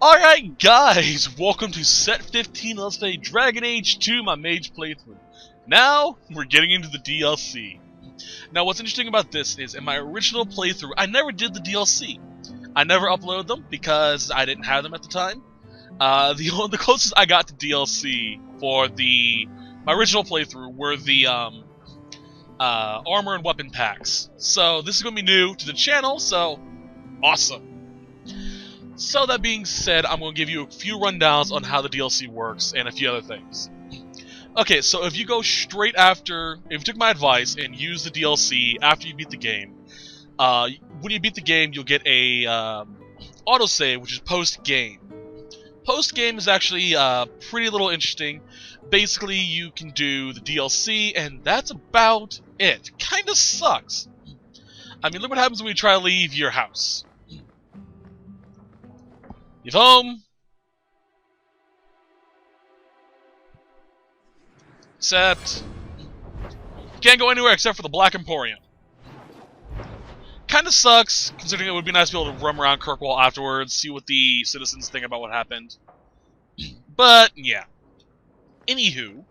Alright guys, welcome to Set 15 Let's Play Dragon Age 2, my Mage playthrough. Now, we're getting into the DLC. Now what's interesting about this is, in my original playthrough, I never did the DLC. I never uploaded them because I didn't have them at the time. The closest I got to DLC for my original playthrough were the armor and weapon packs. So this is going to be new to the channel, so awesome. So that being said, I'm going to give you a few rundowns on how the DLC works and a few other things. Okay, so if you go straight after, if you took my advice and use the DLC after you beat the game, when you beat the game, you'll get a autosave, which is post-game. Post-game is actually pretty little interesting. Basically, you can do the DLC, and that's about it. Kinda sucks. I mean, look what happens when you try to leave your house. Leave home. Except you can't go anywhere except for the Black Emporium. Kinda sucks, considering it would be nice to be able to roam around Kirkwall afterwards, see what the citizens think about what happened. But, yeah. Anywho,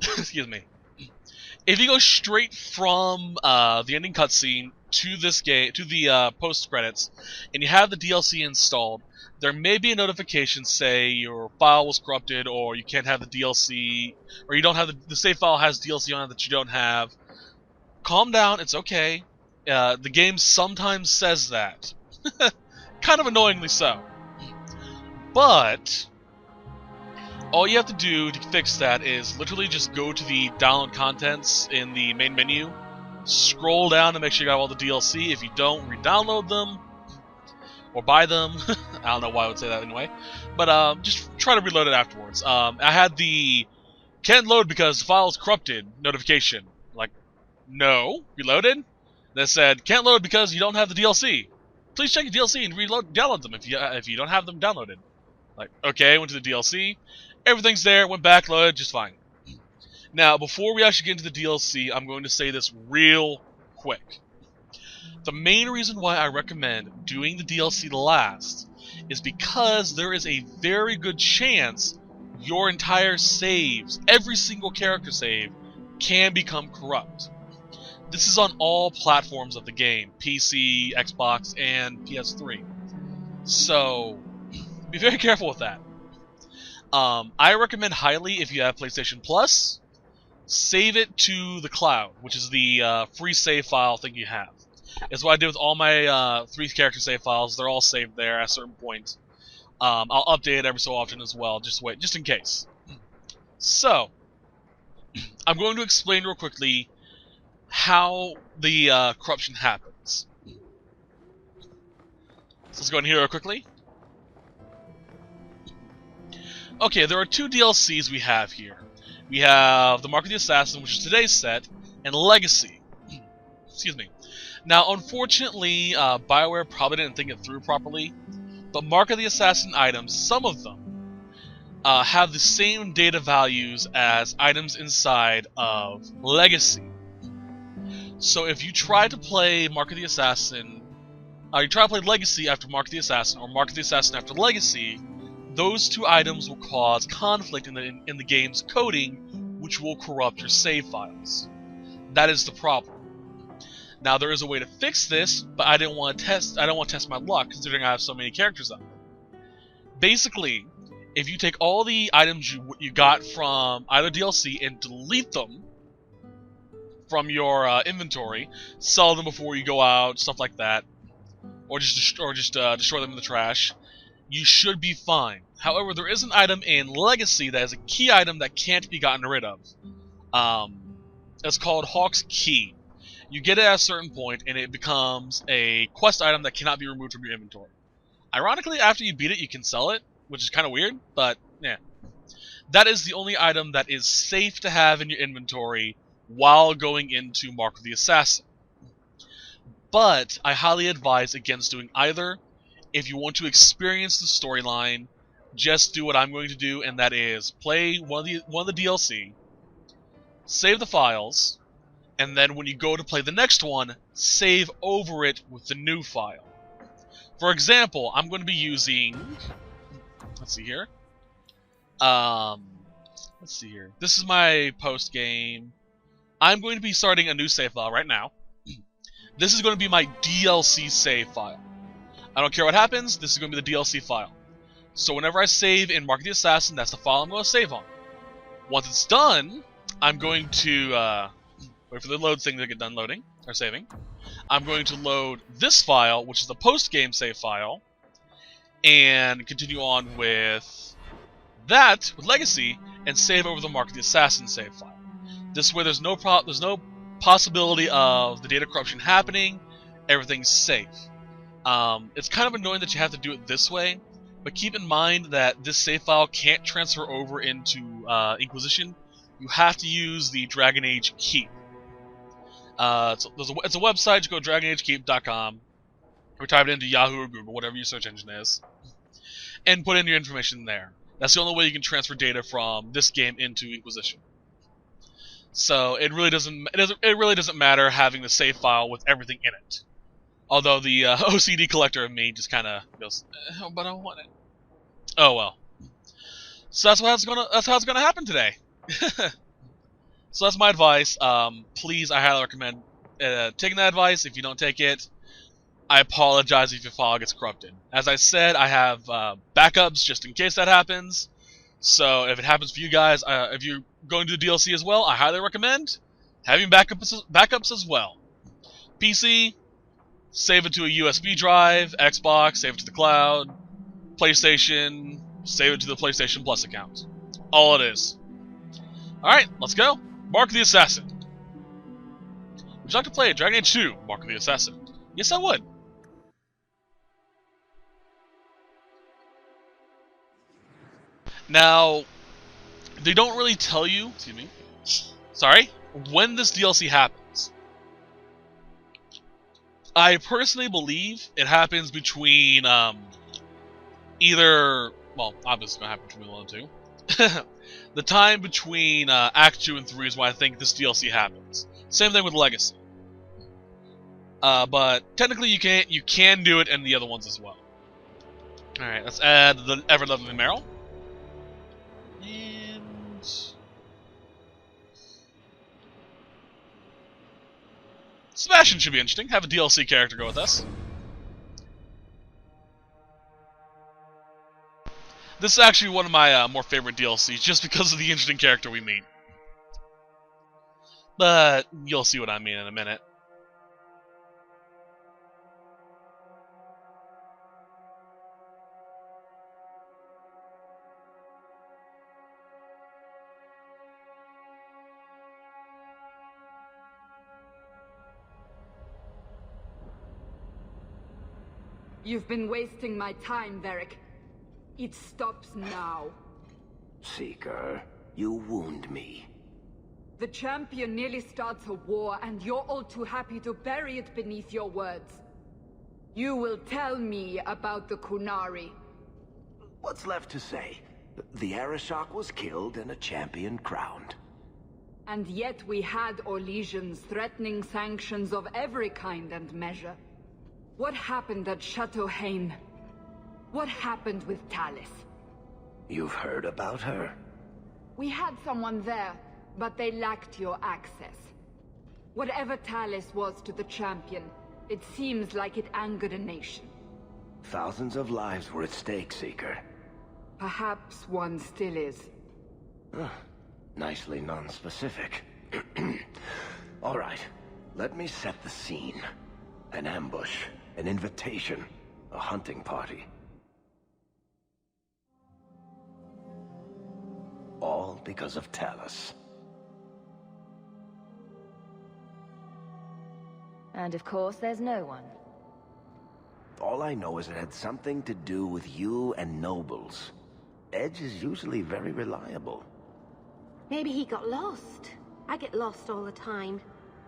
excuse me. If you go straight from the ending cutscene to this game, to the post credits, and you have the DLC installed, there may be a notification say your file was corrupted, or you can't have the DLC, or you don't have the save file has DLC on it that you don't have. Calm down, it's okay. The game sometimes says that, kind of annoyingly so. But all you have to do to fix that is literally just go to the download contents in the main menu, scroll down to make sure you got all the DLC. If you don't, re-download them, or buy them. I don't know why I would say that anyway. But just try to reload it afterwards. I had the can't load because the file is corrupted notification. Like, no, reloaded. That said, can't load because you don't have the DLC. Please check your DLC and download them if you don't have them downloaded. Like, okay, went to the DLC. Everything's there, went back, loaded, just fine. Now, before we actually get into the DLC, I'm going to say this real quick. The main reason why I recommend doing the DLC last is because there is a very good chance your entire saves, every single character save, can become corrupt. This is on all platforms of the game, PC, Xbox, and PS3. So, be very careful with that. I recommend highly, if you have PlayStation Plus, save it to the cloud, which is the free save file thing you have. It's what I did with all my 3 character save files. They're all saved there at a certain point. I'll update it every so often as well, just in case. So, I'm going to explain real quickly how the corruption happens. So let's go in here real quickly. Okay, there are 2 DLCs we have here. We have the Mark of the Assassin, which is today's set, and Legacy. Excuse me. Now, unfortunately, BioWare probably didn't think it through properly, but Mark of the Assassin items, some of them, have the same data values as items inside of Legacy. So if you try to play Mark of the Assassin, you try to play Legacy after Mark of the Assassin, or Mark of the Assassin after Legacy, those 2 items will cause conflict in the game's coding, which will corrupt your save files. That is the problem. Now there is a way to fix this, but I don't want to test my luck considering I have so many characters up. Basically, if you take all the items you got from either DLC and delete them from your inventory, sell them before you go out, stuff like that, or just destroy them in the trash, you should be fine. However, there is an item in Legacy that is a key item that can't be gotten rid of. It's called Hawk's Key. You get it at a certain point, and it becomes a quest item that cannot be removed from your inventory. Ironically, after you beat it, you can sell it, which is kind of weird, but yeah. That is the only item that is safe to have in your inventory while going into Mark of the Assassin. But I highly advise against doing either. If you want to experience the storyline, just do what I'm going to do, and that is play one of the DLC, save the files, and then when you go to play the next one, save over it with the new file. For example, I'm going to be using... Let's see here. Let's see here. This is my post game. I'm going to be starting a new save file right now. This is going to be my DLC save file. I don't care what happens, this is going to be the DLC file. So whenever I save in Mark of the Assassin, that's the file I'm going to save on. Once it's done, I'm going to wait for the load thing to get done loading, or saving. I'm going to load this file, which is the post-game save file, and continue on with that, with Legacy, and save over the Mark of the Assassin save file. This way there's no possibility of the data corruption happening, everything's safe. It's kind of annoying that you have to do it this way, but keep in mind that this save file can't transfer over into Inquisition. You have to use the Dragon Age Keep. It's a website, you go to dragonagekeep.com, or type it into Yahoo or Google, whatever your search engine is, and put in your information there. That's the only way you can transfer data from this game into Inquisition. So it really doesn't matter having the save file with everything in it. Although the OCD collector of me just kind of goes, oh, but I want it. Oh well. So that's how it's gonna happen today. So that's my advice. Please, I highly recommend taking that advice. If you don't take it, I apologize if your file gets corrupted. As I said, I have backups just in case that happens. So if it happens for you guys, if you're going to the DLC as well, I highly recommend having backups as well. PC, save it to a USB drive. Xbox, save it to the cloud. PlayStation, save it to the PlayStation Plus account. All it is. Alright, let's go. Mark of the Assassin. Would you like to play Dragon Age 2, Mark of the Assassin? Yes, I would. Now, they don't really tell you, when this DLC happens. I personally believe it happens between, either, well, obviously it's going to happen between 1 and 2. The time between Act 2 and 3 is when I think this DLC happens. Same thing with Legacy. But technically you can do it in the other ones as well. Alright, let's add the ever-lovely Meryl. And... Sebastian should be interesting. Have a DLC character go with us. This is actually one of my more favorite DLCs, just because of the interesting character we meet. But you'll see what I mean in a minute. You've been wasting my time, Varric. It stops now. Seeker, you wound me. The champion nearly starts a war, and you're all too happy to bury it beneath your words. You will tell me about the Qunari. What's left to say? The Arishok was killed and a champion crowned. And yet we had Orlesians threatening sanctions of every kind and measure. What happened at Chateau Hain? What happened with Talis? You've heard about her? We had someone there, but they lacked your access. Whatever Talis was to the champion, it seems like it angered a nation. Thousands of lives were at stake, Seeker. Perhaps one still is. Nicely non-specific. All right, let me set the scene. An ambush, an invitation, a hunting party. All because of Talis. And of course, there's no one. All I know is it had something to do with you and nobles. Edge is usually very reliable. Maybe he got lost. I get lost all the time.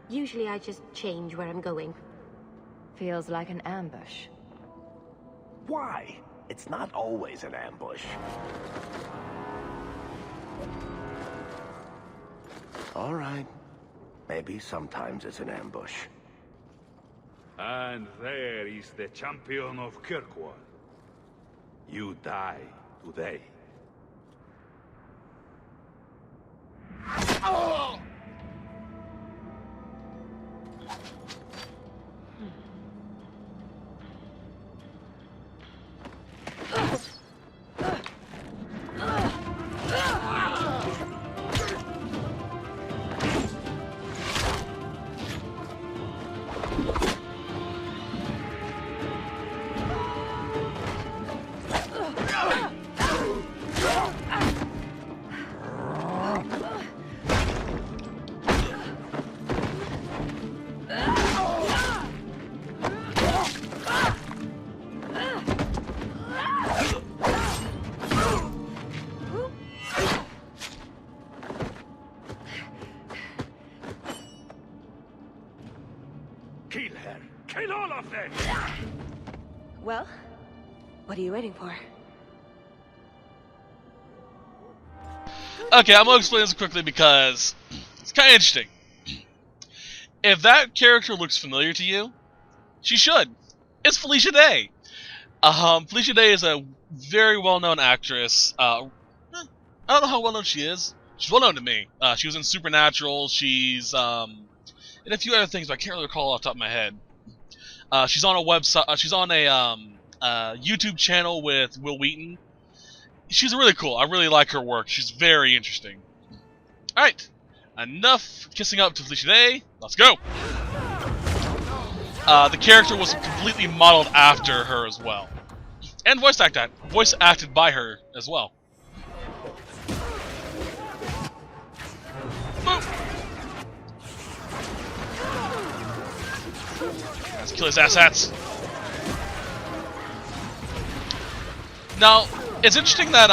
Usually I just change where I'm going. Feels like an ambush. Why? It's not always an ambush. All right. Maybe sometimes it's an ambush. And there is the champion of Kirkwall. You die today. Kill her! Kill all of them! Well, what are you waiting for? Okay, I'm gonna explain this quickly because it's kind of interesting. If that character looks familiar to you, she should. It's Felicia Day. Felicia Day is a very well-known actress. I don't know how well-known she is. She's well-known to me. She was in Supernatural. She's and a few other things, but I can't really recall off the top of my head. She's on a website. She's on a YouTube channel with Will Wheaton. She's really cool. I really like her work. She's very interesting. All right, enough kissing up to Felicia Day. Let's go. The character was completely modeled after her as well, and voice acted by her as well. Let's kill his asshats. Now, it's interesting that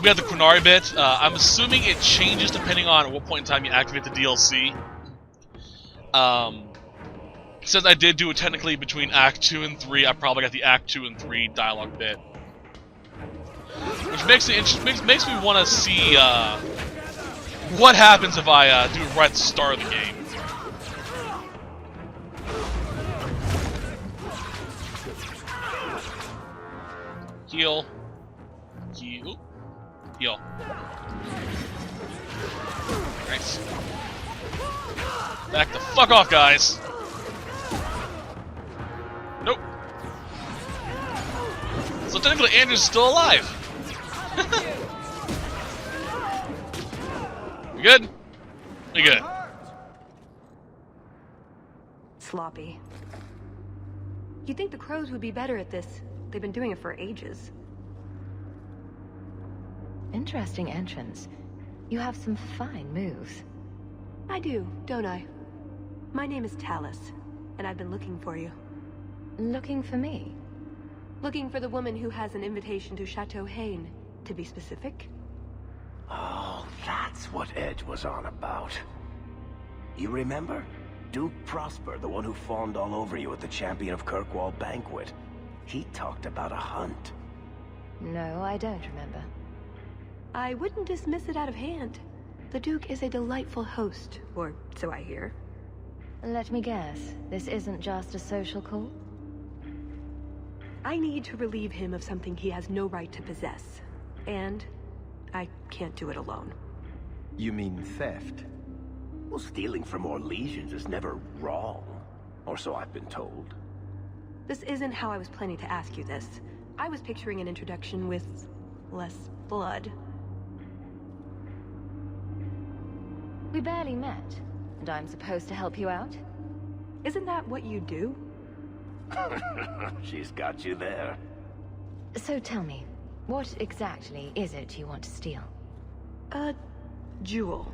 we have the Qunari bit. I'm assuming it changes depending on at what point in time you activate the DLC. Since I did do it technically between Act 2 and 3, I probably got the Act 2 and 3 dialogue bit. Which makes me want to see what happens if I do it right at the start of the game. Heal. Heal. Heal. Nice. Back the fuck off, guys. Nope. So technically Andrew's still alive. You good? You good? Sloppy. You'd think the crows would be better at this. They've been doing it for ages. Interesting entrance. You have some fine moves. I do, don't I? My name is Talus, and I've been looking for you. Looking for me? Looking for the woman who has an invitation to Chateau Hain, to be specific. Oh, that's what Edge was on about. You remember? Duke Prosper, the one who fawned all over you at the Champion of Kirkwall banquet. He talked about a hunt. No, I don't remember. I wouldn't dismiss it out of hand. The Duke is a delightful host, or so I hear. Let me guess, this isn't just a social call? I need to relieve him of something he has no right to possess. And I can't do it alone. You mean theft? Well, stealing from more legions is never wrong. Or so I've been told. This isn't how I was planning to ask you this. I was picturing an introduction with less blood. We barely met, and I'm supposed to help you out? Isn't that what you do? She's got you there. So tell me, what exactly is it you want to steal? A jewel.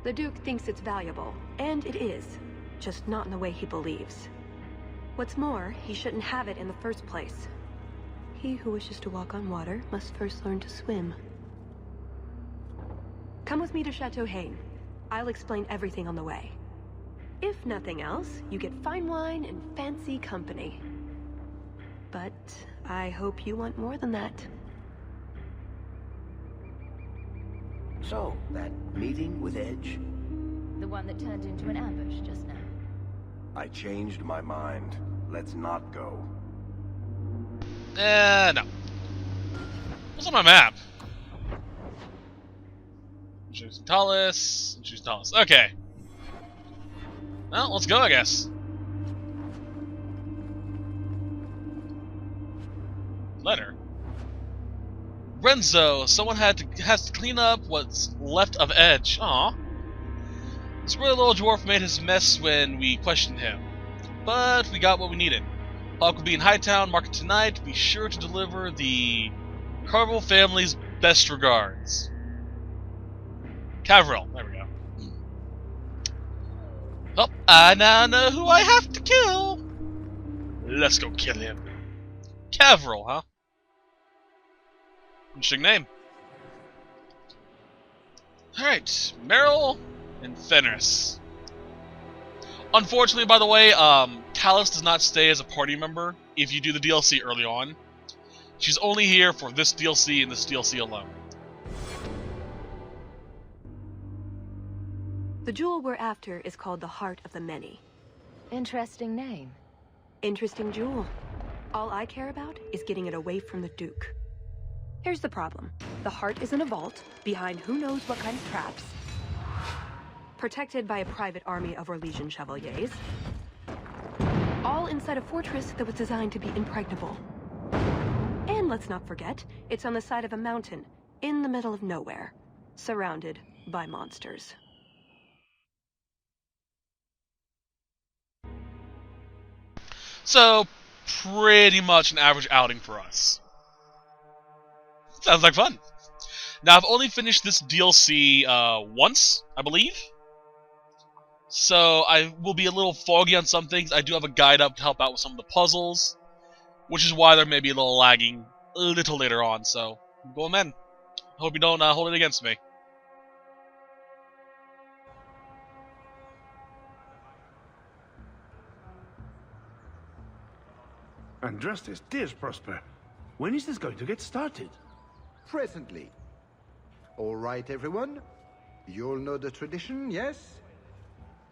The Duke thinks it's valuable, and it is. Just not in the way he believes. What's more, he shouldn't have it in the first place. He who wishes to walk on water must first learn to swim. Come with me to Chateau Hain. I'll explain everything on the way. If nothing else, you get fine wine and fancy company. But I hope you want more than that. So, that meeting with Edge? The one that turned into an ambush just now. I changed my mind. Let's not go. No. What's on my map? Choose Talus. Choose Talus. Okay. Well, let's go, I guess. Letter. Renzo, someone has to clean up what's left of Edge. Aw. This really little dwarf made his mess when we questioned him. But we got what we needed. Hawk will be in Hightown Market tonight. Be sure to deliver the Carvel family's best regards. Cavril. There we go. Oh, I now know who I have to kill. Let's go kill him. Cavril, huh? Interesting name. Alright, Meryl and Fenris. Unfortunately, by the way, Talus does not stay as a party member if you do the DLC early on. She's only here for this DLC and this DLC alone. The jewel we're after is called the Heart of the Many. Interesting name. Interesting jewel. All I care about is getting it away from the Duke. Here's the problem. The heart is in a vault, behind who knows what kind of traps, protected by a private army of Orlesian chevaliers, all inside a fortress that was designed to be impregnable. And let's not forget, it's on the side of a mountain, in the middle of nowhere, surrounded by monsters. So, pretty much an average outing for us. Sounds like fun. Now, I've only finished this DLC once, I believe. So, I will be a little foggy on some things. I do have a guide up to help out with some of the puzzles, which is why there may be a little lagging a little later on. So, go ahead. Hope you don't hold it against me. And just as tears, Prosper. When is this going to get started? Presently. All right, everyone. You'll know the tradition, yes?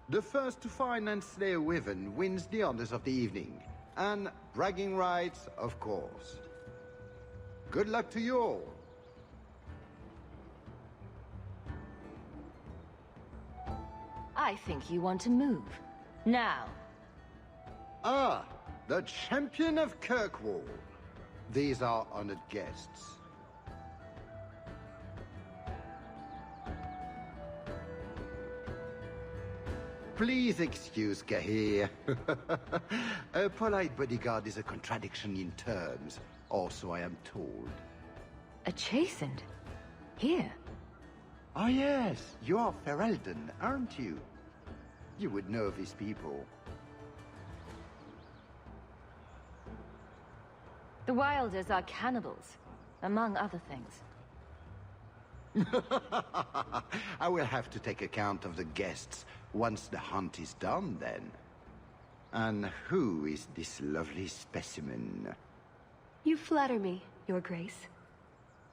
The first to find and slay a wyvern wins the honors of the evening. And bragging rights, of course. Good luck to you all. I think you want to move. Now. Ah, the champion of Kirkwall. These are honored guests. Please excuse Gahir. A polite bodyguard is a contradiction in terms, also I am told. A chastened? Here? Ah yes, you are Ferelden, aren't you? You would know these people. The Wilders are cannibals, among other things. I will have to take account of the guests once the hunt is done, then. And who is this lovely specimen? You flatter me, Your Grace.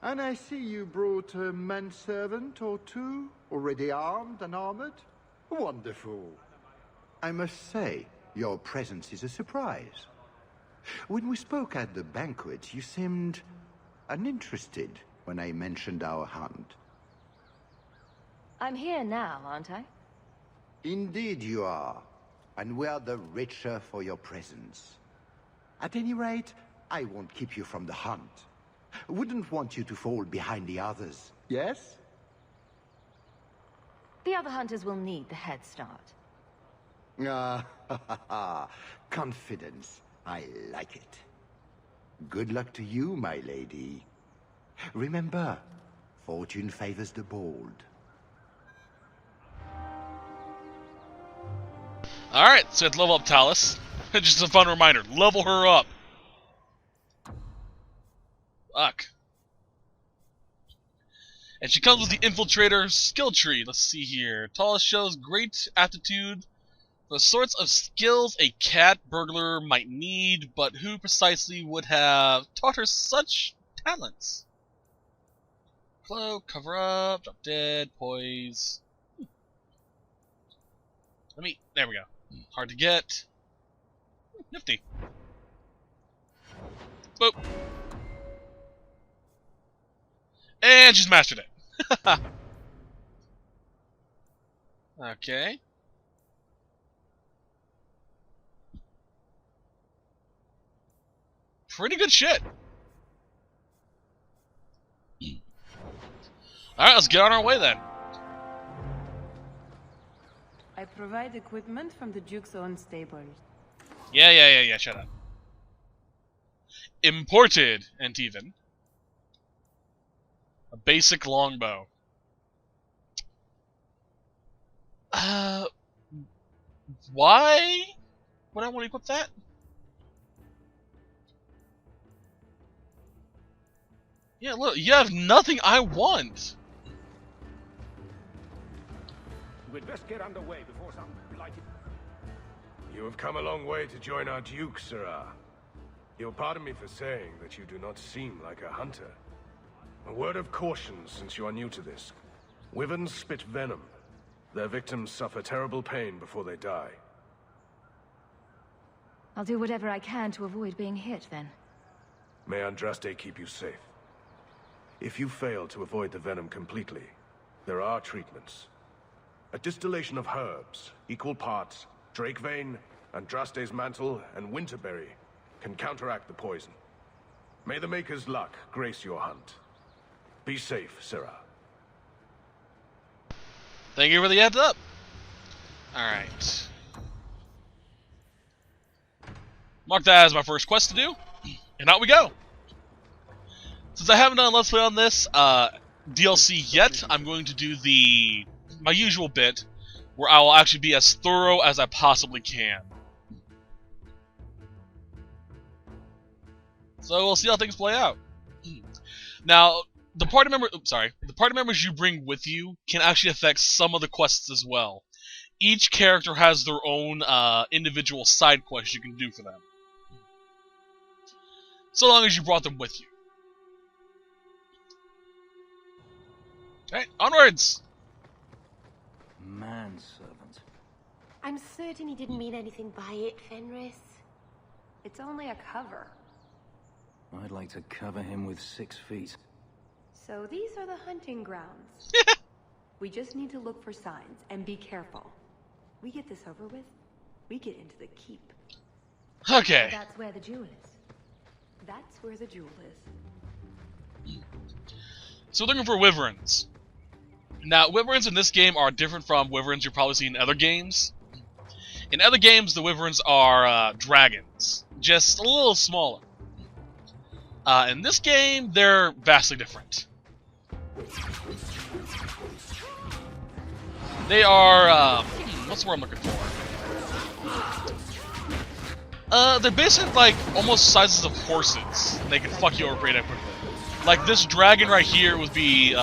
And I see you brought a manservant or two, already armed and armored. Wonderful. I must say, your presence is a surprise. When we spoke at the banquet, you seemed uninterested when I mentioned our hunt. I'm here now, aren't I? Indeed you are, and we are the richer for your presence. At any rate, I won't keep you from the hunt. Wouldn't want you to fall behind the others, yes? The other hunters will need the head start. Ah, confidence. I like it. Good luck to you, my lady. Remember, fortune favors the bold. Alright, so let's level up Talus. Just a fun reminder, level her up. Fuck. And she comes with the Infiltrator skill tree. Let's see here. Talus shows great aptitude for the sorts of skills a cat burglar might need, but who precisely would have taught her such talents? Cloak, cover up, drop dead, poise. There we go. Hard to get. Nifty. Boop. And she's mastered it. Okay. Pretty good shit. Alright, let's get on our way then. I provide equipment from the Duke's own stables. Yeah, shut up. Imported, and even. A basic longbow. Why would I want to equip that? Yeah, look, you have nothing I want. We'd best get underway before some blighted... You have come a long way to join our Duke, Sirrah. You'll pardon me for saying that you do not seem like a hunter. A word of caution since you are new to this. Wyverns spit venom. Their victims suffer terrible pain before they die. I'll do whatever I can to avoid being hit, then. May Andraste keep you safe. If you fail to avoid the venom completely, there are treatments. A distillation of herbs, equal parts Drakevein, Andraste's mantle, and winterberry can counteract the poison. May the Maker's luck grace your hunt. Be safe, Sirrah. Thank you for the heads up. Alright. Mark that as my first quest to do, and out we go. Since I haven't done a Let's Play on this DLC yet, I'm going to do my usual bit, where I will actually be as thorough as I possibly can. So we'll see how things play out. Now, the party members you bring with you can actually affect some of the quests as well. Each character has their own individual side quests you can do for them. So long as you brought them with you. Alright, onwards! Manservant. I'm certain he didn't mean anything by it, Fenris. It's only a cover. I'd like to cover him with 6 feet. So these are the hunting grounds. We just need to look for signs and be careful. We get this over with, we get into the keep. Okay. So that's where the jewel is. That's where the jewel is. So we're looking for wyverns. Now, wyverns in this game are different from wyverns you'll probably see in other games. In other games, the wyverns are dragons, just a little smaller. In this game, they're vastly different. They are, what's the word I'm looking for? They're basically like almost sizes of horses. They can fuck you over pretty quickly. Like this dragon right here would be,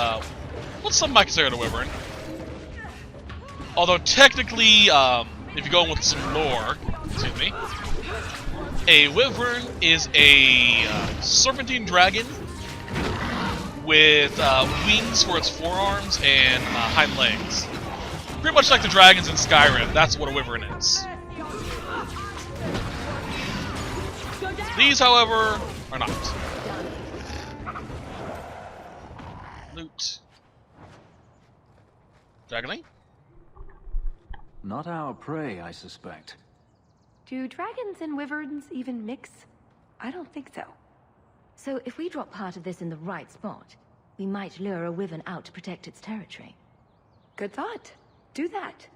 what's some might consider a wyvern. Although technically, if you go in with some lore, excuse me, a wyvern is a serpentine dragon with wings for its forearms and hind legs. Pretty much like the dragons in Skyrim, that's what a wyvern is. These, however, are not. Loot. Dragonling? Not our prey, I suspect. Do dragons and wyverns even mix? I don't think so. So if we drop part of this in the right spot, we might lure a wyvern out to protect its territory. Good thought. Do that.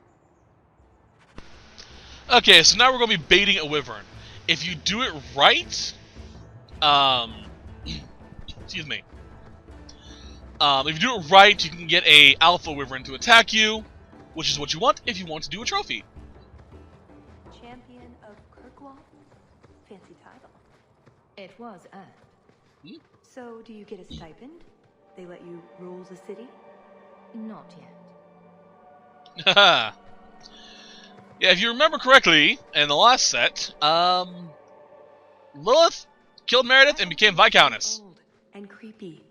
Okay, so now we're going to be baiting a wyvern. If you do it right, excuse me. If you do it right, you can get a alpha wyvern to attack you, which is what you want if you want to do a trophy. Champion of Kirkwall? Fancy title. It was earned. So, do you get a stipend? They let you rule the city? Not yet. Haha. Yeah, if you remember correctly, in the last set, Lilith killed Meredith and became Viscountess. Old and creepy.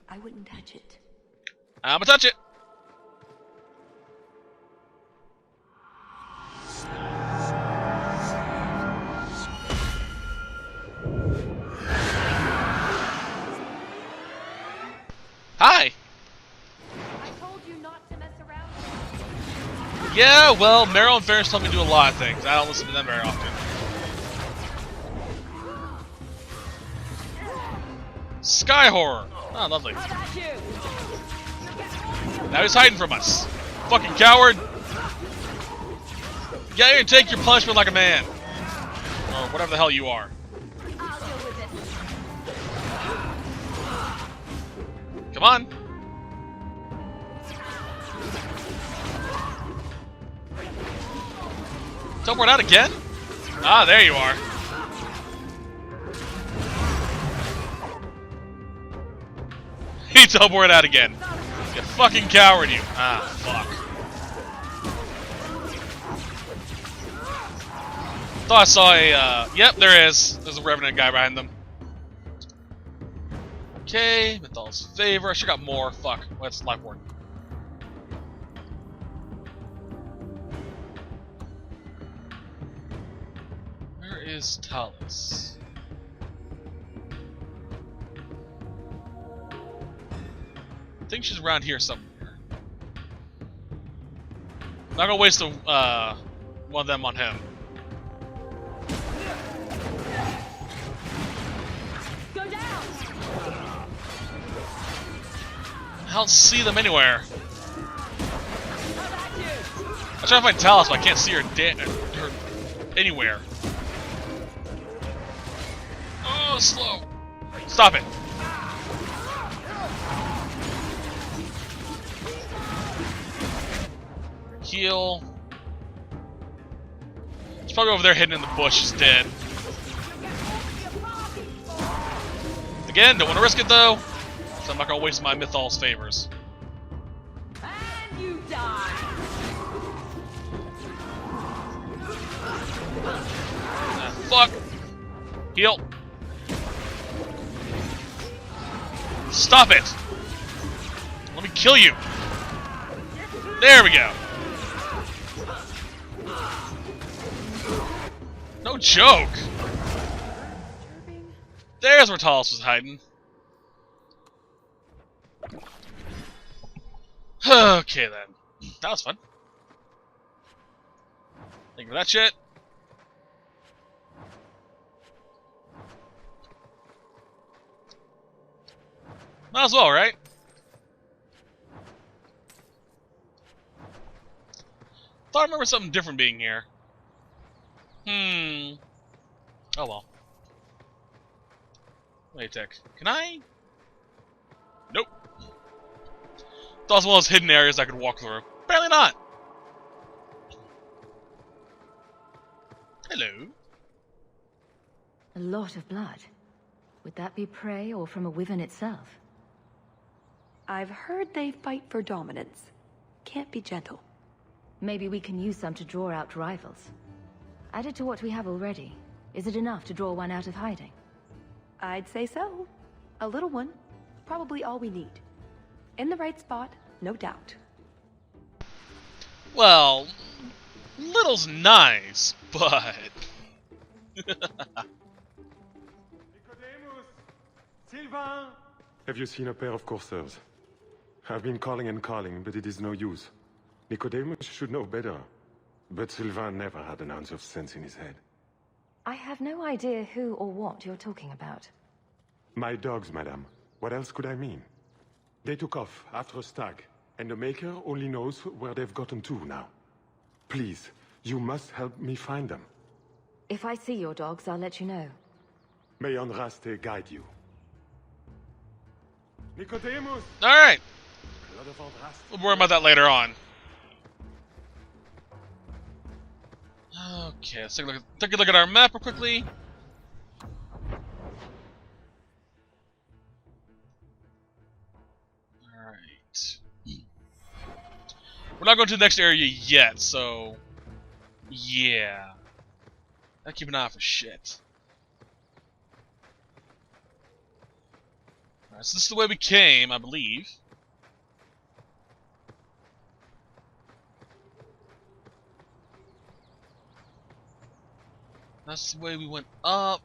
I wouldn't touch it. I'ma touch it. Yeah, well, Meryl and Ferris tell me to do a lot of things. I don't listen to them very often. Sky horror. Oh, lovely. Now he's hiding from us. Fucking coward. Get here and take your punishment like a man. Or whatever the hell you are. Come on. Teleport out again? Ah, there you are. He teleported out again. You fucking coward, you. Ah, fuck. Thought I saw a, yep, there is. There's a Revenant guy behind them. Okay, Mythal's favor. I should got more. Fuck. Let's life ward. Where is Talus? I think she's around here somewhere. Not gonna waste one of them on him. Go down. I don't see them anywhere. I try to find Talus, but I can't see her, her anywhere. Oh, slow. Stop it. Heal. He's probably over there hidden in the bush. He's dead. Again, don't want to risk it though. So I'm not going to waste my Mythal's favors. And you die. Ah, fuck. Heal. Stop it. Let me kill you. There we go. No joke. There's where Talus was hiding. Okay then. That was fun. Thank you for that shit. Might as well, right? Thought I remember something different being here. Oh well. Wait a sec. Can I? Nope. Thought it was one of those hidden areas I could walk through. Apparently not. Hello. A lot of blood. Would that be prey or from a wyvern itself? I've heard they fight for dominance. Can't be gentle. Maybe we can use some to draw out rivals. Added to what we have already, is it enough to draw one out of hiding? I'd say so. A little one. Probably all we need. In the right spot, no doubt. Well, little's nice, but... Sylvain! Have you seen a pair of coursers? I've been calling and calling, but it is no use. Nicodemus should know better. But Sylvain never had an ounce of sense in his head. I have no idea who or what you're talking about. My dogs, madame. What else could I mean? They took off after a stag, and the Maker only knows where they've gotten to now. Please, you must help me find them. If I see your dogs, I'll let you know. May Andraste guide you. Nicodemus! Alright! We'll worry about that later on. Okay, let's take a look at our map real quickly. Alright. We're not going to the next area yet, so... yeah. Gotta keep an eye out for shit. Alright, so this is the way we came, I believe. That's the way we went up.